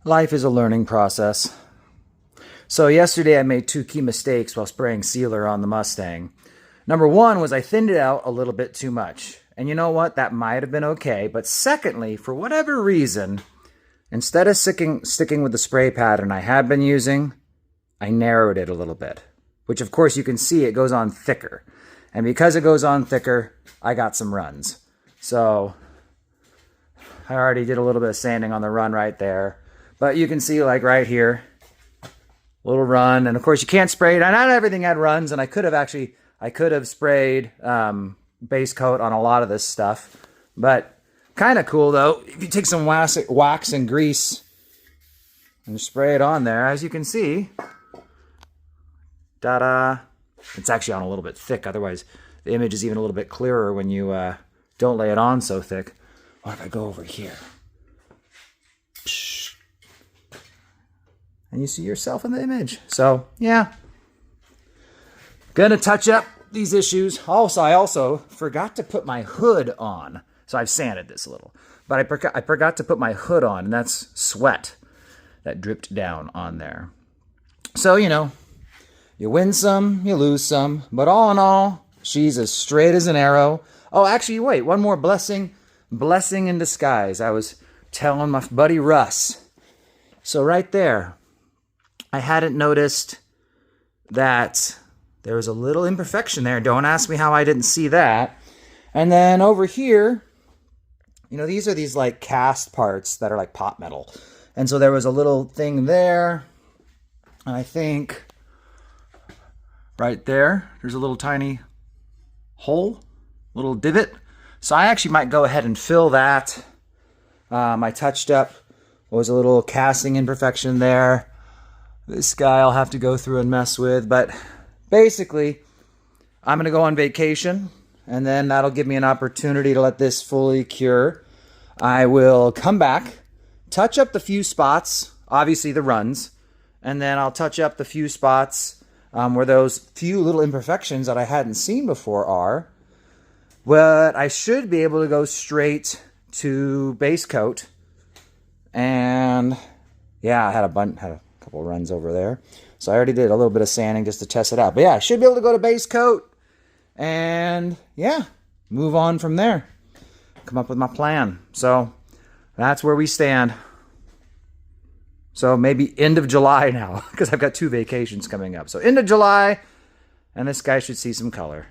Life is a learning process. So yesterday I made two key mistakes while spraying sealer on the Mustang. Number one was I thinned it out a little bit too much. And you know what? That might have been okay. But secondly, for whatever reason, instead of sticking with the spray pattern I had been using, I narrowed it a little bit. Which of course you can see it goes on thicker. And because it goes on thicker, I got some runs. So I already did a little bit of sanding on the run right there. But you can see like right here, little run. And of course you can't spray it. Not everything had runs, and I could have sprayed base coat on a lot of this stuff. But kind of cool though, if you take some wax and grease and spray it on there, as you can see, ta-da. It's actually on a little bit thick, otherwise the image is even a little bit clearer when you don't lay it on so thick. What if I go over here? And you see yourself in the image. So, yeah. Gonna touch up these issues. Also, I also forgot to put my hood on. So I've sanded this a little. But I forgot to put my hood on, and that's sweat that dripped down on there. So, you know, you win some, you lose some. But all in all, she's as straight as an arrow. Oh, actually, wait. One more blessing in disguise. I was telling my buddy Russ. So right there, I hadn't noticed that there was a little imperfection there. Don't ask me how I didn't see that. And then over here, you know, these are these like cast parts that are like pot metal. And so there was a little thing there. And I think right there, there's a little tiny hole, little divot. So I actually might go ahead and fill that. I touched up what was a little casting imperfection there. This guy I'll have to go through and mess with. But basically, I'm going to go on vacation. And then that'll give me an opportunity to let this fully cure. I will come back, touch up the few spots, obviously the runs. And then I'll touch up the few spots where those few little imperfections that I hadn't seen before are. But I should be able to go straight to base coat. And yeah, I had a couple runs over there. So I already did a little bit of sanding just to test it out. But yeah, I should be able to go to base coat. And yeah, move on from there. Come up with my plan. So that's where we stand. So maybe end of July now, because I've got 2 vacations coming up. So end of July, and this guy should see some color.